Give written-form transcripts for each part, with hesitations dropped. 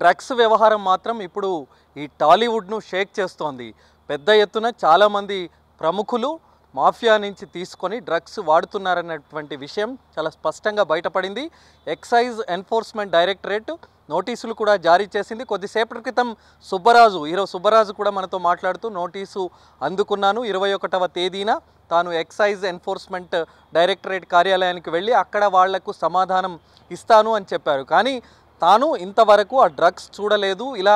Drugs వ్యవహారం మాత్రం ఇప్పుడు ఈ టాలీవుడ్ను షేక్ చేస్తోంది. పెద్ద ఎత్తున చాలామంది ప్రముఖులు మాఫియా నుంచి తీసుకొని డ్రగ్స్ వాడుతున్నారన్నటువంటి విషయం చాలా స్పష్టంగా బయటపడింది. ఎక్సైజ్ ఎన్ఫోర్స్మెంట్ డైరెక్టరేట్ నోటీసులు కూడా జారీ చేసింది. కొద్దిసేపటి క్రితం హీరో సుబ్బరాజు కూడా మనతో మాట్లాడుతూ నోటీసు అందుకున్నాను, 21వ తేదీన తాను ఎక్సైజ్ ఎన్ఫోర్స్మెంట్ డైరెక్టరేట్ కార్యాలయానికి వెళ్ళి అక్కడ వాళ్లకు సమాధానం ఇస్తాను అని చెప్పారు. కానీ తాను ఇంతవరకు ఆ డ్రగ్స్ చూడలేదు. ఇలా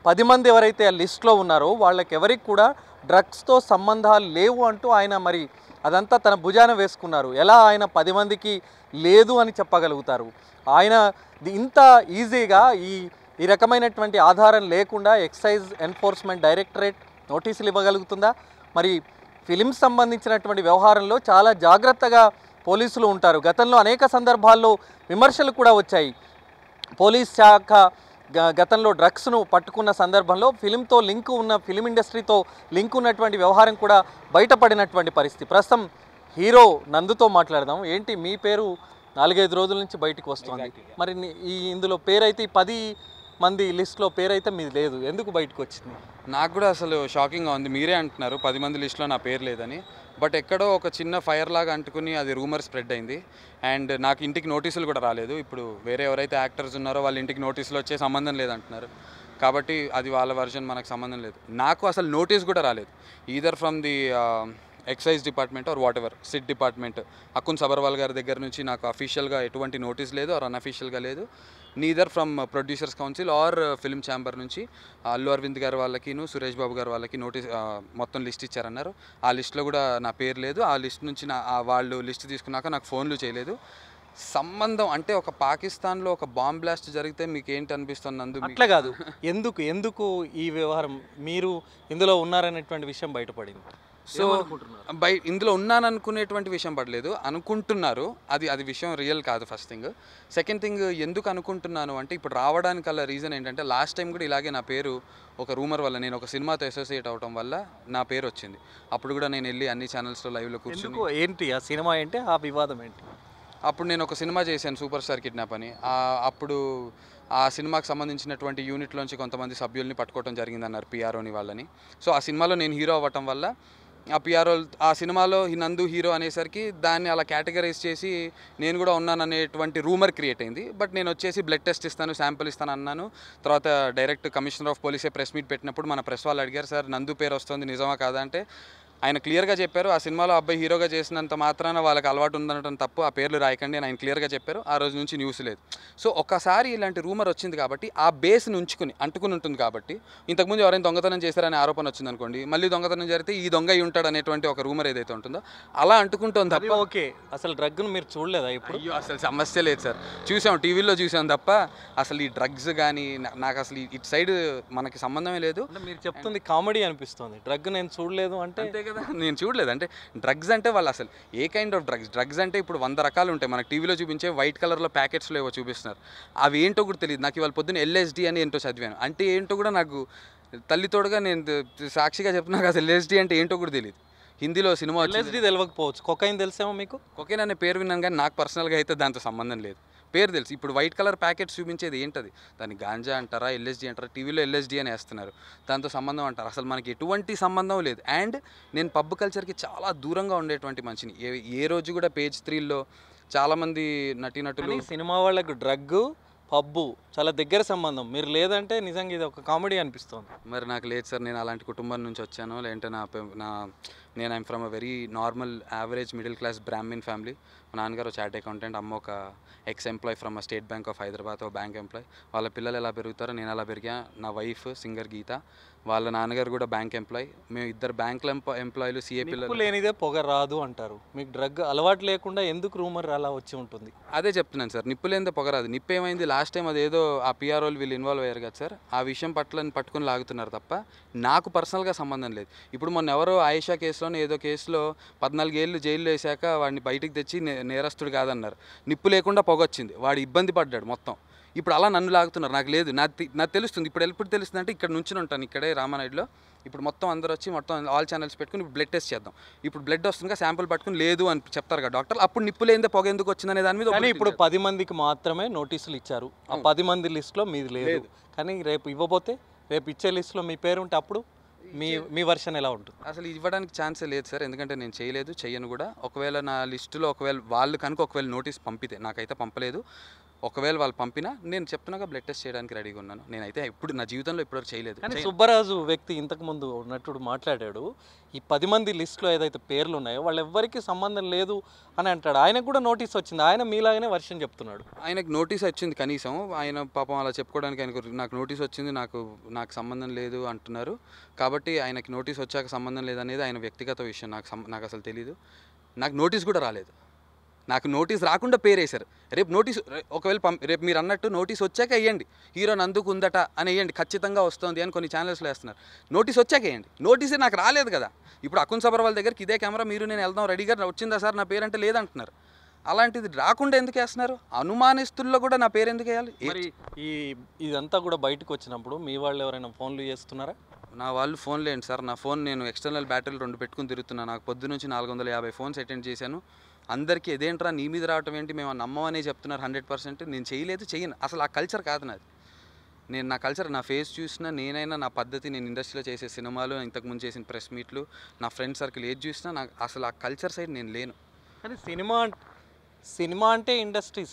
10 మంది ఎవరైతే ఆ లిస్ట్లో ఉన్నారో వాళ్ళకి ఎవరికి కూడా డ్రగ్స్తో సంబంధాలు లేవు అంటూ ఆయన మరి అదంతా తన భుజాన వేసుకున్నారు. ఎలా ఆయన 10 మందికి లేదు అని చెప్పగలుగుతారు? ఆయన ఇంత ఈజీగా ఈ రకమైనటువంటి ఆధారం లేకుండా ఎక్సైజ్ ఎన్ఫోర్స్మెంట్ డైరెక్టరేట్ నోటీసులు ఇవ్వగలుగుతుందా? మరి ఫిలిమ్స్ సంబంధించినటువంటి వ్యవహారంలో చాలా జాగ్రత్తగా పోలీసులు ఉంటారు. గతంలో అనేక సందర్భాల్లో విమర్శలు కూడా వచ్చాయి. పోలీస్ శాఖ గతంలో డ్రగ్స్ను పట్టుకున్న సందర్భంలో ఫిలింతో లింక్ ఉన్న ఫిలిం ఇండస్ట్రీతో లింక్ ఉన్నటువంటి వ్యవహారం కూడా బయటపడినటువంటి పరిస్థితి. ప్రస్తుతం హీరో నందుతో మాట్లాడదాం. ఏంటి మీ పేరు 4-5 రోజుల నుంచి బయటకు వస్తుంది, మరి ఇందులో పేరైతే 10 మంది లిస్ట్లో పేరైతే మీది లేదు, ఎందుకు బయటకు వచ్చింది? నాకు కూడా అసలు షాకింగ్గా ఉంది. మీరే అంటున్నారు 10 మంది లిస్ట్లో నా పేరు లేదని, బట్ ఎక్కడో ఒక చిన్న ఫైర్ లాగా అంటుకుని అది రూమర్ స్ప్రెడ్ అయింది. అండ్ నాకు ఇంటికి నోటీసులు కూడా రాలేదు. ఇప్పుడు వేరే ఎవరైతే యాక్టర్స్ ఉన్నారో వాళ్ళ ఇంటికి నోటీసులు వచ్చే సంబంధం లేదంటున్నారు. కాబట్టి అది వాళ్ళ వర్షన్, మనకు సంబంధం లేదు. నాకు అసలు నోటీస్ కూడా రాలేదు, either from the excise department or whatever SIT department. Akun Sabharwal గారి దగ్గర నుంచి నాకు అఫీషియల్గా ఎటువంటి నోటీస్ లేదు, ఆర్ అన్అఫీషియల్గా లేదు. Neither from producers council or film chamber నుంచి అల్లు అరవింద్ గారి వాళ్ళకి, సురేష్ బాబు గారు వాళ్ళకి నోటీస్ మొత్తం లిస్ట్ ఇచ్చారన్నారు. ఆ లిస్ట్లో కూడా నా పేరు లేదు. ఆ లిస్ట్ నుంచి వాళ్ళు లిస్ట్ తీసుకున్నాక నాకు ఫోన్లు చేయలేదు. సంబంధం అంటే ఒక పాకిస్తాన్లో ఒక బాంబ్ బ్లాస్ట్ జరిగితే మీకు ఏంటి అనిపిస్తుంది? అందుకు అట్లా కాదు, ఎందుకు ఈ వ్యవహారం మీరు ఇందులో ఉన్నారనేటువంటి విషయం బయటపడింది. సో ఇందులో ఉన్నాను అనుకునేటువంటి విషయం పడలేదు, అనుకుంటున్నారు. అది విషయం రియల్ కాదు ఫస్ట్ థింగ్. సెకండ్ థింగ్, ఎందుకు అనుకుంటున్నాను అంటే ఇప్పుడు రావడానికి అలా రీజన్ ఏంటంటే లాస్ట్ టైం కూడా ఇలాగే నా పేరు ఒక రూమర్ వల్ల, నేను ఒక సినిమాతో అసోసియేట్ అవడం వల్ల నా పేరు వచ్చింది. అప్పుడు కూడా నేను వెళ్ళి అన్ని ఛానల్స్లో లైవ్లో కూర్చుని ఏంటి ఆ సినిమా ఏంటి, ఆ వివాదం ఏంటి? అప్పుడు నేను ఒక సినిమా చేశాను, సూపర్ స్టార్ కిడ్నాప్ అని. అప్పుడు ఆ సినిమాకి సంబంధించినటువంటి యూనిట్లోంచి కొంతమంది సభ్యుల్ని పట్టుకోవడం జరిగిందన్నారు, పిఆర్ఓని వాళ్ళని. సో ఆ సినిమాలో నేను హీరో అవ్వటం వల్ల ఆ పిఆర్ఓ ఆ సినిమాలో నందు హీరో అనేసరికి దాన్ని అలా కేటగరైజ్ చేసి నేను కూడా ఉన్నాను అనేటువంటి రూమర్ క్రియేట్ అయింది. బట్ నేను వచ్చేసి బ్లడ్ టెస్ట్ ఇస్తాను, శాంపుల్ ఇస్తాను అన్నాను. తర్వాత డైరెక్ట్ కమిషనర్ ఆఫ్ పోలీసే ప్రెస్ మీట్ పెట్టినప్పుడు మన ప్రెస్ వాళ్ళు అడిగారు, సార్ నందు పేరు వస్తుంది నిజమా కాదా అంటే ఆయన క్లియర్గా చెప్పారు, ఆ సినిమాలో అబ్బాయి హీరోగా చేసినంత మాత్రాన వాళ్ళకి అలవాటు ఉందనడం తప్పు, ఆ పేర్లు రాయకండి అని ఆయన క్లియర్గా చెప్పారు. ఆ రోజు నుంచి న్యూస్ లేదు. సో ఒకసారి ఇలాంటి రూమర్ వచ్చింది కాబట్టి ఆ బేస్ని అంటుకుని ఉంటుంది కాబట్టి, ఇంతకుముందు ఎవరైనా దొంగతనం చేశారనే ఆరోపణ వచ్చింది అనుకోండి, మళ్ళీ దొంగతనం జరిగితే ఈ దొంగ అయి ఉంటాడు అనేటువంటి ఒక రూమర్ ఏదైతే ఉంటుందో అలా అంటుకుంటుంది తప్ప. ఓకే, అసలు డ్రగ్ను మీరు చూడలేదా ఇప్పుడు? అయ్యో అసలు సమస్య లేదు సార్, చూసాం, టీవీలో చూసాం తప్ప అసలు ఈ డ్రగ్స్ కానీ నాకు అసలు ఇటు సైడ్ మనకి సంబంధమే లేదు. మీరు చెప్తుంది కామెడీ అనిపిస్తుంది, డ్రగ్ నేను చూడలేదు అంటే. అంతే కదా, నేను చూడలేదు అంటే డ్రగ్స్ అంటే వాళ్ళు అసలు ఏ కైండ్ ఆఫ్ డ్రగ్స్ అంటే ఇప్పుడు 100 రకాలు ఉంటాయి. మనకు టీవీలో చూపించే వైట్ కలర్లో ప్యాకెట్స్లో ఏవో చూపిస్తున్నారు, అవి ఏంటో కూడా తెలియదు నాకు. ఇవాళ పొద్దున్న ఎల్ఎస్డి అని ఏంటో చదివాను, అంటే ఏంటో కూడా నాకు తల్లితోడుగా నేను సాక్షిగా చెప్తున్నా, నాకు అసలు ఎల్ఎస్డి అంటే ఏంటో కూడా తెలియదు. హిందీలో సినిమా ఎల్ఎస్డి తెలియకపోవచ్చు, కొకైన్ తెలిసేమో మీకు? కొకైన్ అనే పేరు విన్నాను కానీ నాకు పర్సనల్గా అయితే దాంతో సంబంధం లేదు. పేరు తెలుసు. ఇప్పుడు వైట్ కలర్ ప్యాకెట్స్ చూపించేది ఏంటది, దాన్ని గాంజా అంటారా, ఎల్ఎస్డి అంటారా, టీవీలో ఎల్ఎస్డి అని వేస్తున్నారు, దాంతో సంబంధం అంటారు. అసలు మనకి ఎటువంటి సంబంధం లేదు. అండ్ నేను పబ్ కల్చర్కి చాలా దూరంగా ఉండేటువంటి మనిషిని. ఏ రోజు కూడా పేజ్ 3లో చాలామంది నటీనటులు, సినిమా వాళ్ళకు డ్రగ్ పబ్బు చాలా దగ్గర సంబంధం, మీరు లేదంటే నిజంగా ఇది ఒక కామెడీ అనిపిస్తుంది. మరి నాకు లేదు సార్, నేను అలాంటి కుటుంబం నుంచి వచ్చాను, లేదంటే నేను I'm from a very normal average middle class Brahmin family. మా నాన్నగారు చార్ట్ అకౌంటెంట్, అమ్మ ఒక ex employee from a State Bank of Hyderabad, ఒక బ్యాంక్ ఎంప్లాయ్. వాళ్ళ పిల్లలు ఎలా పెరుగుతారో నేను అలా పెరిగా. నా వైఫ్ సింగర్ గీత, వాళ్ళ నాన్నగారు కూడా బ్యాంక్ ఎంప్లాయ్. మేము ఇద్దరు బ్యాంకుల ఎంప్లాయీలు, సీఏ పిల్లలు. లేనిదే పొగ రాదు అంటారు, మీకు డ్రగ్ అలవాటు లేకుండా ఎందుకు రూమర్ అలా వచ్చి ఉంటుంది? అదే చెప్తున్నాను సార్, నిప్పు లేనిదే పొగ రాదు. నిప్పు ఏమైంది లాస్ట్ టైం, అదేదో ఆ పిఆర్ఓలు వీళ్ళు ఇన్వాల్వ్ అయ్యారు కదా సార్, ఆ విషయం పట్టుకుని లాగుతున్నారు తప్ప నాకు పర్సనల్గా సంబంధం లేదు. ఇప్పుడు మొన్న ఎవరో ఆయిషా కేసులోనే ఏదో కేసులో 14 ఏళ్ళు జైల్లో వేసాక వాడిని బయటికి తెచ్చి నేరస్తుడు కాదన్నారు. నిప్పు లేకుండా పొగ వచ్చింది, వాడు ఇబ్బంది పడ్డాడు మొత్తం. ఇప్పుడు అలా నన్ను లాగుతున్నారు. నాకు లేదు, నాకు తెలుస్తుంది. ఎప్పుడు తెలుస్తుంది అంటే ఇక్కడ నుంచి ఉంటాను, ఇక్కడే రామానాయుడులో. ఇప్పుడు మొత్తం అందరూ వచ్చి మొత్తం ఆల్ ఛానల్స్ పెట్టుకుని ఇప్పుడు బ్లడ్ టెస్ట్ చేద్దాం. ఇప్పుడు బ్లడ్ వస్తుందిగా, శాంపుల్ పట్టుకుని లేదు అని చెప్తారు కదా డాక్టర్లు. అప్పుడు నిప్పు లేనిదే పొగ ఎందుకు వచ్చిందనే దాని మీద కానీ ఇప్పుడు 10 మందికి మాత్రమే నోటీసులు ఇచ్చారు. ఆ 10 మంది లిస్టులో మీది లేదు. కానీ రేపు ఇవ్వబోతే, రేపు ఇచ్చే లిస్టులో మీ పేరు ఉంటే అప్పుడు మీ వర్షన్ ఎలా ఉంటుంది? అసలు ఇవ్వడానికి ఛాన్సే లేదు సార్. ఎందుకంటే నేను చేయలేదు, చెయ్యను కూడా. ఒకవేళ నా లిస్టులో వాళ్ళు కనుక నోటీస్ పంపితే, నాకైతే పంపలేదు, ఒకవేళ వాళ్ళు పంపినా నేను చెప్తున్నాగా బ్లడ్ టెస్ట్ చేయడానికి రెడీగా ఉన్నాను. నేనైతే ఇప్పుడు నా జీవితంలో ఇప్పటివరకు చేయలేదు. కానీ సుబ్బరాజు వ్యక్తి ఇంతకుముందు నటుడు మాట్లాడాడు, ఈ 10 మంది లిస్టులో ఏదైతే పేర్లు ఉన్నాయో వాళ్ళు ఎవ్వరికీ సంబంధం లేదు అని అంటాడు. ఆయనకు కూడా నోటీస్ వచ్చింది, ఆయన మీలాగానే వర్షన్ చెప్తున్నాడు. ఆయనకు నోటీస్ వచ్చింది కనీసం, ఆయన పాపం అలా చెప్పుకోవడానికి నాకు నోటీస్ వచ్చింది, నాకు సంబంధం లేదు అంటున్నారు. కాబట్టి ఆయనకి నోటీస్ వచ్చాక సంబంధం లేదనేది ఆయన వ్యక్తిగత విషయం. నాకు అసలు తెలీదు. నాకు నోటీస్ కూడా రాలేదు. నాకు నోటీస్ రాకుండా పేరేశారు. రేపు నోటీస్ ఒకవేళ రేపు మీరు అన్నట్టు నోటీస్ వచ్చాక వేయండి, హీరో నందుకు ఉందట అని వేయండి, ఖచ్చితంగా వస్తుంది అని కొన్ని ఛానల్స్లో వేస్తున్నారు. నోటీస్ వచ్చాక వేయండి. నోటీసే నాకు రాలేదు కదా. ఇప్పుడు అకున్ సబర్వాల్ దగ్గరికి ఇదే కెమెరా మీరు నేను వెళ్దాం రెడీగా వచ్చిందా సార్ నా పేరంటే లేదంటున్నారు. అలాంటిది రాకుండా ఎందుకు వేస్తున్నారు? అనుమానిస్తుల్లో కూడా నా పేరు ఎందుకు వేయాలి? మరి ఇదంతా కూడా బయటకు వచ్చినప్పుడు మీ వాళ్ళు ఎవరైనా ఫోన్లు చేస్తున్నారా? నా వాళ్ళు ఫోన్ లేండి సార్. నా ఫోన్ నేను ఎక్స్టర్నల్ బ్యాటరీలు 2 పెట్టుకుని తిరుగుతున్నా. నాకు పొద్దు నుంచి 450 ఫోన్స్ అటెండ్ చేశాను. అందరికీ ఇదేంట్రా నీ మీద రావటం ఏంటి, మేము నమ్మమనే చెప్తున్నారు 100%. నేను చేయను. అసలు ఆ కల్చర్ కాదు నాది. నా కల్చర్, నా ఫేస్ చూసినా, నేనైనా నా పద్ధతి, నేను ఇండస్ట్రీలో చేసే సినిమాలు, ఇంతకుముందు చేసిన ప్రెస్ మీట్లు, నా ఫ్రెండ్ సర్కిల్ ఏది చూసినా నాకు అసలు ఆ కల్చర్ సైడ్ నేను లేను. కానీ సినిమా అంటే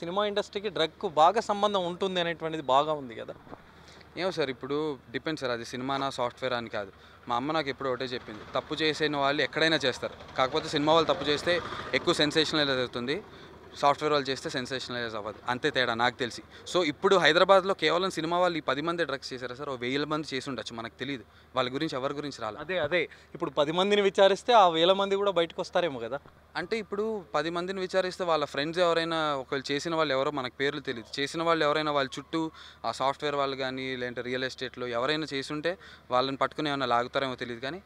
సినిమా ఇండస్ట్రీకి డ్రగ్కు బాగా సంబంధం ఉంటుంది అనేటువంటిది బాగా ఉంది కదా. ఏమో సార్, ఇప్పుడు డిపెండ్ సార్, అది సినిమానా సాఫ్ట్వేర్ అని కాదు. మా అమ్మ నాకు ఎప్పుడు ఒకటే చెప్పింది, తప్పు చేసిన వాళ్ళు ఎక్కడైనా చేస్తారు, కాకపోతే సినిమా వాళ్ళు తప్పు చేస్తే ఎక్కువ సెన్సేషనలైజ్ అవుతుంది, సాఫ్ట్వేర్ వాళ్ళు చేస్తే సెన్సేషనలైజ్ అవ్వదు, అంతే తేడా నాకు తెలిసి. సో ఇప్పుడు హైదరాబాద్లో కేవలం సినిమా వాళ్ళు ఈ 10 మంది డ్రగ్స్ చేశారా సార్? 1000 మంది చేసి ఉండొచ్చు, మనకు తెలియదు. వాళ్ళ గురించి ఎవరి గురించి రాలేదు. అదే ఇప్పుడు 10 మందిని విచారిస్తే ఆ 1000 మంది కూడా బయటకు వస్తారేమో కదా. అంటే ఇప్పుడు 10 మందిని విచారిస్తే వాళ్ళ ఫ్రెండ్స్ ఎవరైనా, ఒకవేళ చేసిన వాళ్ళు ఎవరో మనకు పేర్లు తెలియదు, చేసిన వాళ్ళు ఎవరైనా వాళ్ళ చుట్టూ ఆ సాఫ్ట్వేర్ వాళ్ళు కానీ లేదంటే రియల్ ఎస్టేట్లో ఎవరైనా చేసి ఉంటే వాళ్ళని పట్టుకుని ఏమైనా లాగుతారేమో తెలియదు. కానీ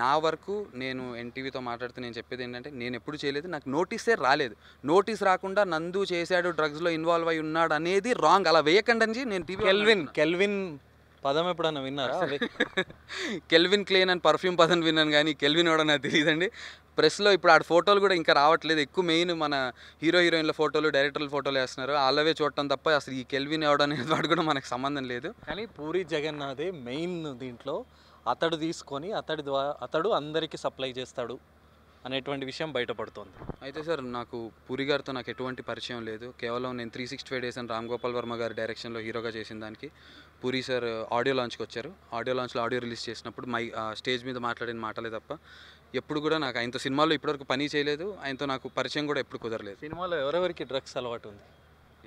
నా వరకు నేను ఎన్టీవీతో మాట్లాడుతూ నేను చెప్పేది ఏంటంటే, నేను ఎప్పుడు చేయలేదు, నాకు నోటీసే రాలేదు. నోటీస్ రాకుండా నందు చేశాడు, డ్రగ్స్లో ఇన్వాల్వ్ అయి ఉన్నాడు అనేది రాంగ్. అలా వేయకండి అని నేను టీవీ. కెల్విన్ పదం ఎప్పుడన్నా విన్నారా? కెల్విన్ క్లేన్ అని పర్ఫ్యూమ్ పదం విన్నాను, కానీ కెల్విన్ ఎవడో నాకు తెలియదండి. ప్రెస్లో ఇప్పుడు ఆడ ఫోటోలు కూడా ఇంకా రావట్లేదు. ఎక్కువ మెయిన్ మన హీరోయిన్ల ఫోటోలు, డైరెక్టర్ల ఫోటోలు వేస్తున్నారు, వాళ్ళవే చూడటం తప్ప అసలు ఈ కెల్విన్ ఎవడో అనేది వాడు కూడా మనకు సంబంధం లేదు. కానీ పూరి జగన్నాథే మెయిన్ దీంట్లో. అతడు తీసుకొని అతడు అందరికీ సప్లై చేస్తాడు అనేటువంటి విషయం బయటపడుతోంది. అయితే సార్, నాకు పూరి గారితో నాకు ఎటువంటి పరిచయం లేదు. కేవలం నేను 365 డేస్ అని రామ్ గోపాల్ వర్మ గారి డైరెక్షన్లో హీరోగా చేసిన దానికి పూరి సార్ ఆడియో లాంచ్కి వచ్చారు. ఆడియో లాంచ్లో ఆడియో రిలీజ్ చేసినప్పుడు స్టేజ్ మీద మాట్లాడిన మాటలే తప్ప ఎప్పుడు కూడా నాకు ఆయనతో సినిమాలో ఇప్పటివరకు పని చేయలేదు, ఆయనతో నాకు పరిచయం కూడా ఎప్పుడు కుదరలేదు. సినిమాలో ఎవరెవరికి డ్రగ్స్ అలవాటు ఉంది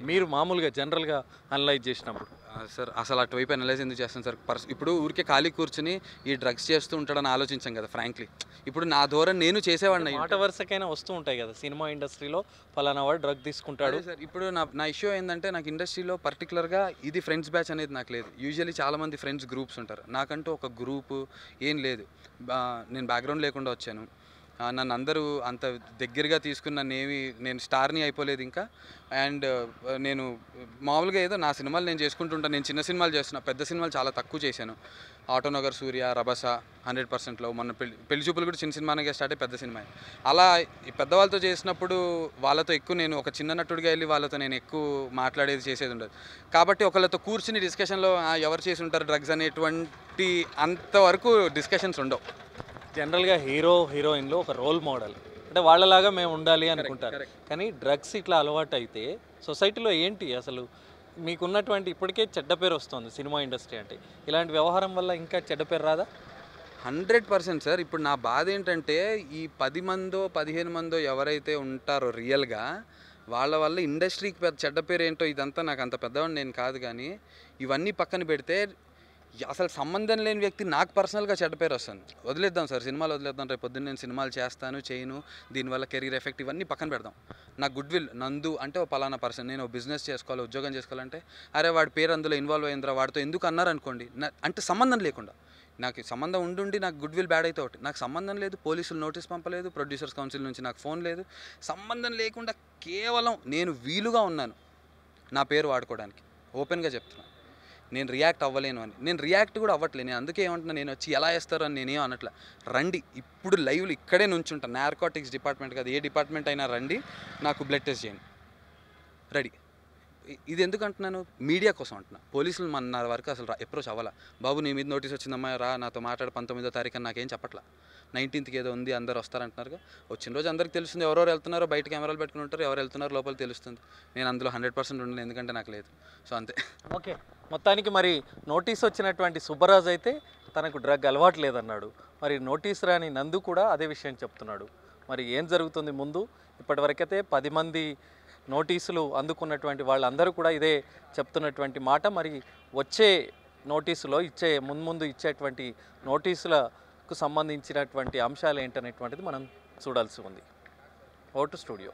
మీరు మామూలుగా జనరల్గా అనలైజ్ చేసినప్పుడు? సార్ అసలు అటువైపు అనలైజ్ ఎందుకు చేస్తాను సార్? ఇప్పుడు ఊరికే ఖాళీ కూర్చుని ఈ డ్రగ్స్ చేస్తూ ఉంటాడని ఆలోచించాం కదా ఫ్రాంక్లీ. ఇప్పుడు నా ధోరణి నేను చేసేవాడిని. మాట వరుసకైనా వస్తూ ఉంటాయి కదా సినిమా ఇండస్ట్రీలో, ఫలానా వాడు డ్రగ్ తీసుకుంటాడు సార్. ఇప్పుడు నా ఇష్యూ ఏంటంటే, నాకు ఇండస్ట్రీలో పర్టికులర్గా ఇది ఫ్రెండ్స్ బ్యాచ్ అనేది నాకు లేదు. యూజువల్లీ చాలామంది ఫ్రెండ్స్ గ్రూప్స్ ఉంటారు, నాకంటూ ఒక గ్రూపు ఏం లేదు. నేను బ్యాక్గ్రౌండ్ లేకుండా వచ్చాను, నన్ను అందరూ అంత దగ్గరగా తీసుకుని నేను స్టార్ని అయిపోలేదు ఇంకా. అండ్ నేను మామూలుగా ఏదో నా సినిమాలు నేను చేసుకుంటుంటాను. నేను చిన్న సినిమాలు చేస్తున్నా, పెద్ద సినిమాలు చాలా తక్కువ చేశాను. ఆటోనగర్, సూర్య, రభస, 100%లో మొన్న పెళ్లి చూపులు కూడా చిన్న సినిమానే స్టార్ట్ అయ్యి పెద్ద సినిమా. అలా ఈ పెద్దవాళ్ళతో చేసినప్పుడు వాళ్ళతో ఎక్కువ నేను ఒక చిన్న నటుడిగా వెళ్ళి వాళ్ళతో నేను ఎక్కువ మాట్లాడేది చేసేది ఉండదు. కాబట్టి ఒకళ్ళతో కూర్చుని డిస్కషన్లో ఎవరు చేసి ఉంటారు డ్రగ్స్ అనేటువంటి అంతవరకు డిస్కషన్స్ ఉండవు. జనరల్గా హీరోయిన్లో ఒక రోల్ మోడల్ అంటే వాళ్ళలాగా మేము ఉండాలి అనుకుంటారు. కానీ డ్రగ్స్ ఇట్లా అలవాటు అయితే సొసైటీలో ఏంటి అసలు మీకున్నటువంటి, ఇప్పటికే చెడ్డ పేరు వస్తుంది సినిమా ఇండస్ట్రీ అంటే, ఇలాంటి వ్యవహారం వల్ల ఇంకా చెడ్డ పేరు రాదా? 100% సార్. ఇప్పుడు నా బాధ ఏంటంటే, ఈ 10 మందో 15 మందో ఎవరైతే ఉంటారో రియల్గా, వాళ్ళ వల్ల ఇండస్ట్రీకి పెద్ద చెడ్డ పేరు ఏంటో, ఇదంతా నాకు అంత పెద్దవాడిని నేను కాదు. కానీ ఇవన్నీ పక్కన పెడితే అసలు సంబంధం లేని వ్యక్తి నాకు పర్సనల్గా చెడ్డ పేరు వస్తుంది. వదిలేద్దాం సార్, సినిమాలు వదిలేద్దాం. రేపు పొద్దున్న నేను సినిమాలు చేస్తాను చేయను, దీనివల్ల కెరీర్ ఎఫెక్ట్ ఇవన్నీ పక్కన పెడదాం. నాకు గుడ్ విల్ నందు అంటే ఓ పలానా పర్సన్, నేను బిజినెస్ చేసుకోవాలి, ఉద్యోగం చేసుకోవాలంటే అరే వాడి పేరు అందులో ఇన్వాల్వ్ అయిందిరా, వాడితో ఎందుకు అన్నారనుకోండి, అంటే సంబంధం లేకుండా. నాకు సంబంధం ఉండి నాకు గుడ్ విల్ బ్యాడ్ అయితే ఒకటి, నాకు సంబంధం లేదు, పోలీసులు నోటీస్ పంపలేదు, ప్రొడ్యూసర్స్ కౌన్సిల్ నుంచి నాకు ఫోన్ లేదు, సంబంధం లేకుండా కేవలం నేను వీలుగా ఉన్నాను నా పేరు వాడుకోవడానికి. ఓపెన్గా చెప్తున్నాను. నేను రియాక్ట్ అవ్వలేను అని. నేను రియాక్ట్ కూడా అవ్వట్లేదు. నేను అందుకే ఏమంటున్నా, నేను వచ్చి ఎలా వేస్తారు అని నేనేం అనట్లా. రండి, ఇప్పుడు లైవ్లో ఇక్కడే నుంచుంటాను. నార్కోటిక్స్ డిపార్ట్మెంట్ కాదు, ఏ డిపార్ట్మెంట్ అయినా రండి, నాకు బ్లడ్ టెస్ట్ చేయండి, రెడీ. ఇది ఎందుకు అంటున్నాను, మీడియా కోసం అంటున్నా. పోలీసులు మన వరకు అసలు అప్రోచ్ అవ్వాలా. బాబు నీ మీద నోటీస్ వచ్చిందమ్మా, రా నాతో మాట్లాడు 19వ తారీఖు అని నాకేం చెప్పట్లా. 19th ఏదో ఉంది, అందరు వస్తారంటున్నారుగా. వచ్చిన రోజు అందరికి తెలుస్తుంది, ఎవరెవరు వెళ్తున్నారో బయట కెమెరాలు పెట్టుకుని ఉంటారు, ఎవరు వెళ్తున్నారో లోపల తెలుస్తుంది. నేను అందులో 100% ఉండను, ఎందుకంటే నాకు లేదు. సో అంతే. ఓకే, మొత్తానికి మరి నోటీస్ వచ్చినటువంటి సుబ్బరాజు అయితే తనకు డ్రగ్ అలవాటు లేదన్నాడు. మరి నోటీస్ రాని నందు కూడా అదే విషయం చెప్తున్నాడు. మరి ఏం జరుగుతుంది ముందు? ఇప్పటివరకైతే 10 మంది నోటీసులు అందుకున్నటువంటి వాళ్ళందరూ కూడా ఇదే చెప్తున్నటువంటి మాట. మరి వచ్చే నోటీసులో ముందు ఇచ్చేటువంటి నోటీసులకు సంబంధించినటువంటి అంశాలు ఏంటనేటువంటిది మనం చూడాల్సి ఉంది. Vote studio.